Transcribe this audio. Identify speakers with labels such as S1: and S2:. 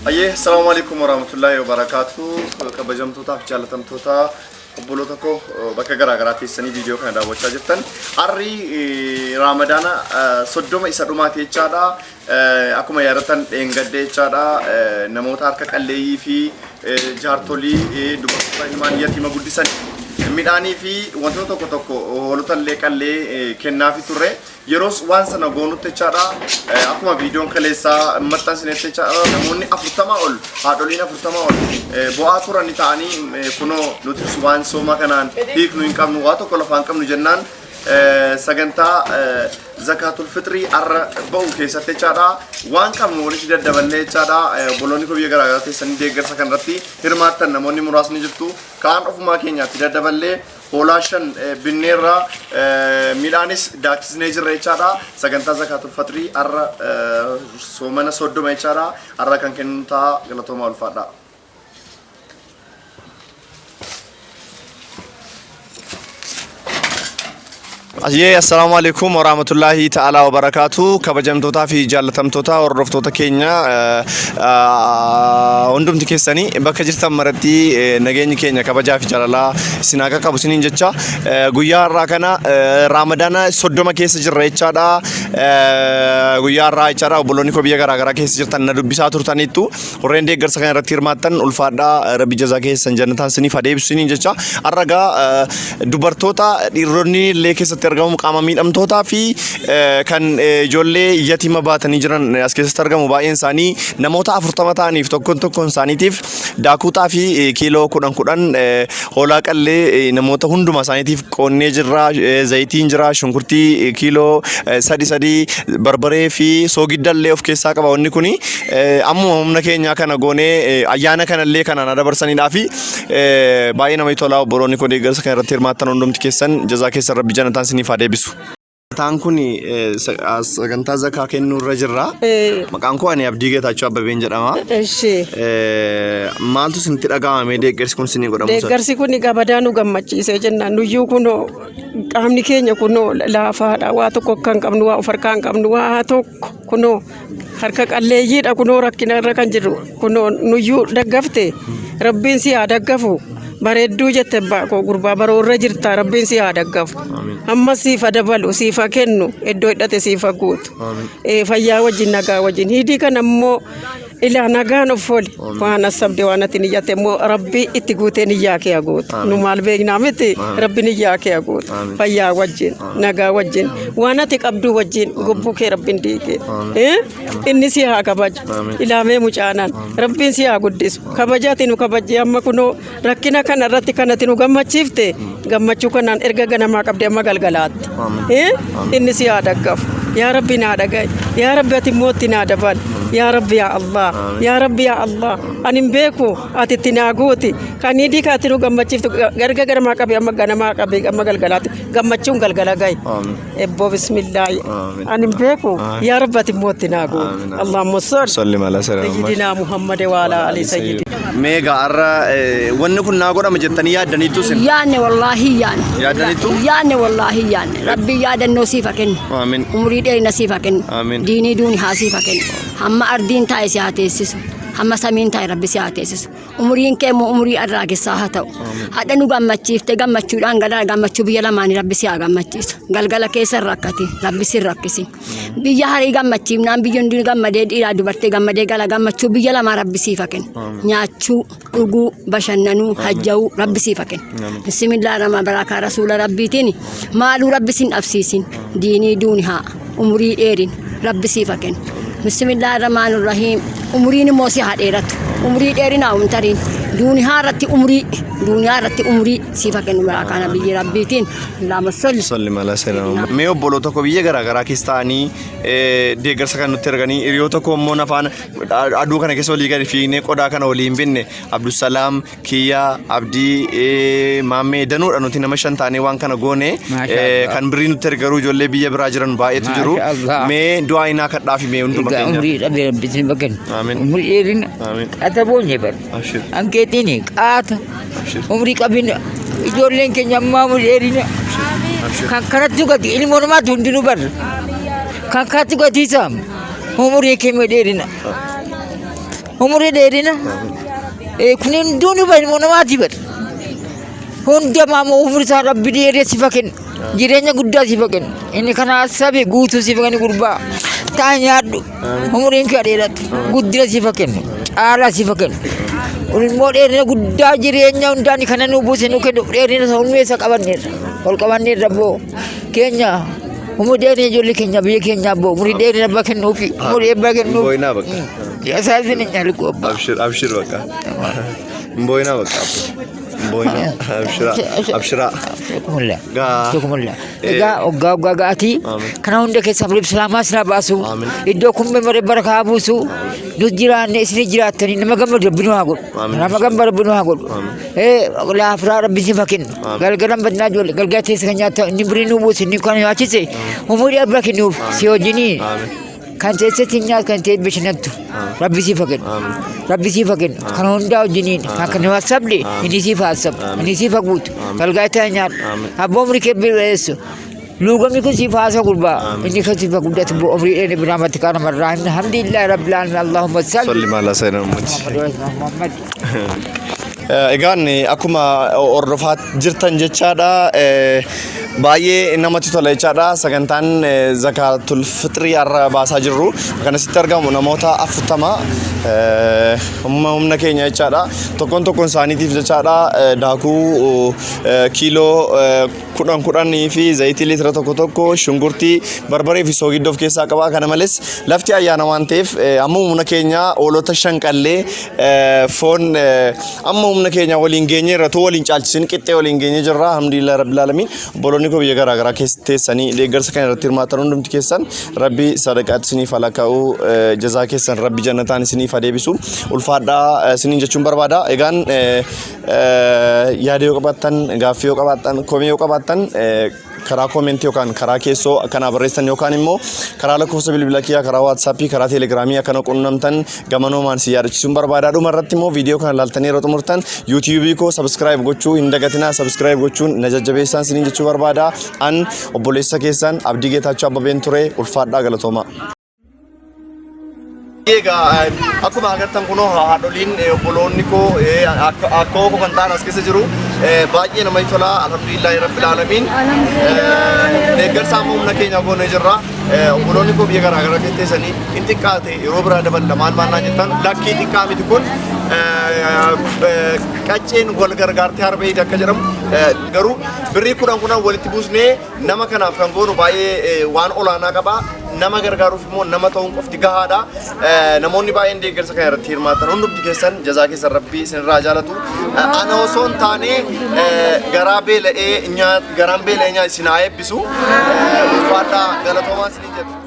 S1: Aye, assalamualaikum warahmatullahi wabarakatuh. Kabajamtoota fi jaalatamtoota obboloota koo bakka garaa garaa teessanii viidiyoo kana daawwachaa jirtan. Harri Ramadana soddoma isa dhumaati jechaadha. Akkuma yaadatan dheengadde jechaadha. Namoota harka qalleeyyii fi jaartolii dubartoota ilmaan yatiima guddisan midhaanii fi wantoota tokko hoolota illee qallee kennaafi turre yeroos waan sana goonutti jechaadha. Akkuma viidiyoon kaleessaa maxxansinetti jechaadha. Namoonni 40 ol haadholiin 40 ol bu'aa turani ta'anii kunoo nuti waan sooma kanaan hiiknu hin qabnu waa tokko lafaan qabnu jennaan sagantaa zakaatul fitrii arra ba'u keessatti jechaadha. Waan qabnu walitti daddaballee jechaadha. Boloonni koo biyya garaa garaa teessanii deeggarsa kanarratti hirmaattan namoonni muraasni jirtu. Kaan ofumaa keenyaatti daddaballee hoolaa 5 binneerra midhaanis daakisnee jirra jechaadha. Sagantaa zakaatul fitrii arra soomana soddoma jechaadha. Arra kan kennu ta'a galatoomaa ulfaadha. Assalamu alaikum warahmatullahi ta'ala wabarakatuh. Kabajamtoota fi jaalatamtoota hordoftoota keenya hundumti keessanii bakka jirtan maratti nageenyi keenya kabajaa fi jaalalaa isin haa qabu isiniin jecha guyyaa har'aa kana Ramadana soddoma keessa jirra jechaadha. Guyyaa har'aa jechaadha obboloonni koo biyya garaa garaa keessa jirtan na dubbisaa turtaniittu warreen deeggarsa kana irratti hirmaattan ulfaadhaa rabbi jazaa keessan jannataan isiniif haa deebisu isiniin jecha. Har'a dubartoota dhiironni illee keessatti argamu qaama miidhamtootaa fi kan ijoollee yatiima baatanii jiran as keessatti argamu baay'een isaanii namoota 40 ta'aniif tokkoon isaaniitiif daakuutaa fi kiiloo 10 hoolaa qallee namoota hunduma isaaniitiif qoonnee jirra. Zayitiin jira, shunkurtii kiiloo 3 barbaree fi soogidda of keessaa qaba. Wanni kuni amma humna keenya kana goonee ayyaana kanallee kanaan dabarsanidhaa fi baay'ee namatti tola. Obboloonni koo deeggarsa kana irratti hirmaattan hundumti keessan jazaa keessan rabbi jannataan isiniif haa deebisu. Sagantaan kun sagantaa zakaa kennuu irra jirra. Maqaan koo ani Abdi Getachew Abbabeen jedhama. Maaltu isinitti dhaga'ame deeggarsi kun isinii godhamu?
S2: Deeggarsi kun gabadaa nu gammachiisee jennaan nuyyuu kunoo qaamni keenya kunoo laafaadha. Waa tokko kan qabnu waa of harkaa hin qabnu waa tokko kunoo harka qalleeyyiidha kunoo rakkina irra kan jirru kunoo nuyyuu daggafte rabbiin si haa daggafu. Bareedduu jette baakoo gurbaa baroorra jirta rabbiin si haa daggafu. Amma siifa dabalu siifa kennu iddoo hidhate siifa guutu. Fayyaa wajjin nagaa wajjin hidii kana immoo ilaa nagaan of ooli waan asabde waan ati niyyate immoo rabbii itti guutee niyyaa kee haguutu. Nu maal beeknaa miti rabbi niyyaa kee haguutu. Fayyaa wajjin nagaa wajjin waan ati qabduu wajjin gobbuu kee rabbiin diigee. Inni si haa kabaju ilaamee mucaanaan rabbiin si haa guddisu kabajaati nu kabajee amma kunoo rakkina kana irratti kanatti nu gammachiifte gammachuu kanaan erga ganamaa qabdee amma galgalaatti. Inni si haa daggafu yaa rabbi naa dhaga'i yaa rabbi ati mootti naa dabal yaa rabbi yaa Allah yaa rabbi yaa Allah ani beeku ati itti naa guuti kan hidii kaatti nu gammachiiftu erga ganamaa qabee amma ganamaa qabee amma galgalaatti gammachuun galgala ga'i. Ebboo bismillaahi ani beeku yaa rabbi ati mootti naa guuti. Allahumma salli ala sayyidina Muhammad wa ala ali sayyidi.
S1: Meega arra wanni kun naa godhama jettanii yaaddaniitu sin?
S3: Yaanne wallaahi yaanne.
S1: Yaaddaniitu?
S3: Yaanne wallaahi yaanne. Rabbi yaadannoo siifa kennu.
S1: Amiin.
S3: Umurii dheerina siifa kennu.
S1: Amiin.
S3: Diinii duuni haa siifa kennu. Hamma ardiin taa'e si haa teessisu. Hamma samiin taa'e rabbi si haa teessisu. Umuriin kee immoo umurii arraagessaa haa ta'u. Hadha nu gammachiifte gammachuudhaan galaa gammachuu biyya lamaanii rabbi si haa gammachiisu. Galgala keessa rakkate rabbi si rakkisi. Biyya harii gammachiifnaan biyya hundi gammadee dhiiraa dubartee gammadee gala gammachuu biyya lamaa rabbi siifa kennu. Nyaachuu, dhuguu, bashannanuu, hajja'uu rabbi siifa kennu. Bismillah rahmaan barakaa rasuula rabbiitiin maaluu rabbi sin dhabsiisin. Diinii duuni haa umurii dheerin rabbi siifa kennu. Bismillah rahmaan rahiim umuriin immoo si haa dheeratu. Umurii dheerinaa umtariin duuniyaa irratti umurii siifa kennu barakaa nabiyyi rabbiitiin. Allahumma salli
S1: ala sayyidina. Mee obboloota koo biyya garaa garaa keessa ta'anii deeggarsa kan nutti erganii hiriyoota koo immoo nafaan aduu kana keessa walii gadi fiignee qodaa kana waliin binne Abdusalaam, Kiyyaa, Abdii, Maammee danuudha nuti nama 5 taanee waan kana goone kan birrii nutti ergaruu ijoollee biyya biraa jiran baay'eetu jiru. Mee du'aa inaa kadhaafi mee hunduma keenya.
S4: Umrii dhabee rabbiin bakkan.
S1: Amiin.
S4: Umrii dheerina.
S1: Amiin.
S4: Ata boonye bar. Ankeetini qaata. Umrii qabina ijoolleen keenya ammaa umrii dheerina. Kan kanatti gadi ilmoo namaatti hundinuu bar. Kan kanatti gadi isaam umrii keenya dheerina. Umurii dheerina. Kunin duuni baay'ee namaati bar. Hundumaa umurii isaa rabbi dheeree si fakkeen. Jireenya guddaa si fakkeen. Inni kana sabi guutuu si fakkeen gurbaa. Taa nyaadhu. Umuriin kee dheeratu. Guddina si fakkeen. Caalaa si fakkeen. Ilmoo dheerina guddaa jireenya hundaan kana nu buuse nu kennu dheerina sammuu isa qabanneerra. Ol qabanneerra boo keenya. Umurii dheerina ijoollee keenya biyya keenya boo umurii dheerina abbaa kennuufi umurii abbaa kennuufi.
S1: Boyna bakka.
S4: Asaasin hin nyaalu qopha.
S1: Abshir bakka. Boyna bakka. Boyna abshira.
S4: Kumulla. Egaa gaati. Kana hunda keessa amri islaamaa sina baasu. Iddoo kun memore barakaa buusu. Nu jiraanne isin jiraatanii nama gammadu rabbinu haa godhu. Nama gammadu rabbinu haa godhu. Laafiraa rabbi si fakkin. Galgalan badnaa ijoollee galgala teessa kan nyaata inni birii nu buusu inni kan nyaachise. Umurii abbaa kennuuf si wajjinii. Kan teessatti nyaat kan teet bishanattu. Rabbi si fakkin. Rabbi si fakkin. Kan hundaa wajjiniin. Kan nama sabde inni si faasab. Inni si faguutu. Galgala taa nyaat. Abbaa umurii kee bireessu. Lugamni kun si faasa gurbaa. Inni kan si faguudatu boo umurii dheerina biraamatti kana marraa. Alhamdulillah rabbil alamin Allahumma salli.
S1: Salli maala sayyidina Muhammad. Egaan akkuma hordofaa jirtan jechaadha. Baay'ee namatti tola jechaadha. Sagantaan zakaatul fitrii har'a baasaa jirru. Kan asitti argamu namoota 40 humna keenya jechaadha. Tokkoon isaaniitiif jechaadha daakuu kiiloo 10 fi zayitii liitira tokko shunkurtii barbaree fi soogidoo of keessaa qaba. Kana malees lafti ayyaana waan ta'eef amma humna keenya oolota shanqallee foon amma humna keenya waliin geenye irratti waliin caalchisin qixxee waliin geenye jirra. Alhamdulillah rabbil alamin. Bolonni ko biyya garaagaraa keessatti deeggarsa kana irratti hirmaatan hundumti keessan rabbi sadaqaatti isiniif haa kaa'u jazaa keessan rabbi jannataan isiniif haa deebisu ulfaadhaa isiniin jechuun barbaada. Egaan yaada yoo qabaattan gaaffii yoo qabaattan komii yoo qabaattan karaa komentii yookaan karaa keessoo akkana barreessan yookaan immoo karaa lakkoofsa bilbila kiyyaa karaa waatsaappii karaa teelegiraamii akkana qunnamtan gamanoomaan si yaadachiisuun barbaada. Dhuma irratti immoo viidiyoo kana ilaaltanii yeroo xumurtan yuutuubii koo sabskiraayib gochuu hin dagatinaa. Sabskiraayib gochuun na jajjabeessaan isiniin jechuu barbaada. An obboleessa keessan Abdii Getachew Abbabeen ture ulfaadhaa galatooma. Akkuma agartan kunoo haadholiin obboloonni koo akkoo kan ta'an as keessa jiru baay'ee namatti tola. Alhamdulillah rabbil alamin. Deeggarsa amma humna keenya goonee jirra. Obboloonni koo biyya garaagaraa keessanii hin xiqqaate yeroo biraa daballa maal naan jettan lakkii xiqqaa miti kun qacceen wal gargaartee harbeeydi akka jedhamu garuu birrii 10 walitti buusnee nama kanaaf kan goonu baay'ee waan olaanaa qaba. Nama gargaaruuf immoo nama ta'uun qofti gahaadha. Namoonni baay'een deeggarsa kana irratti hirmaatan hundumti keessan jazaa keessan rabbii isinirraa jaalatu. Ana osoo hin taane garaan beela'ee nyaat isin haa eebbisu. Ulfaadhaa galatoomaa isiniin jedhu.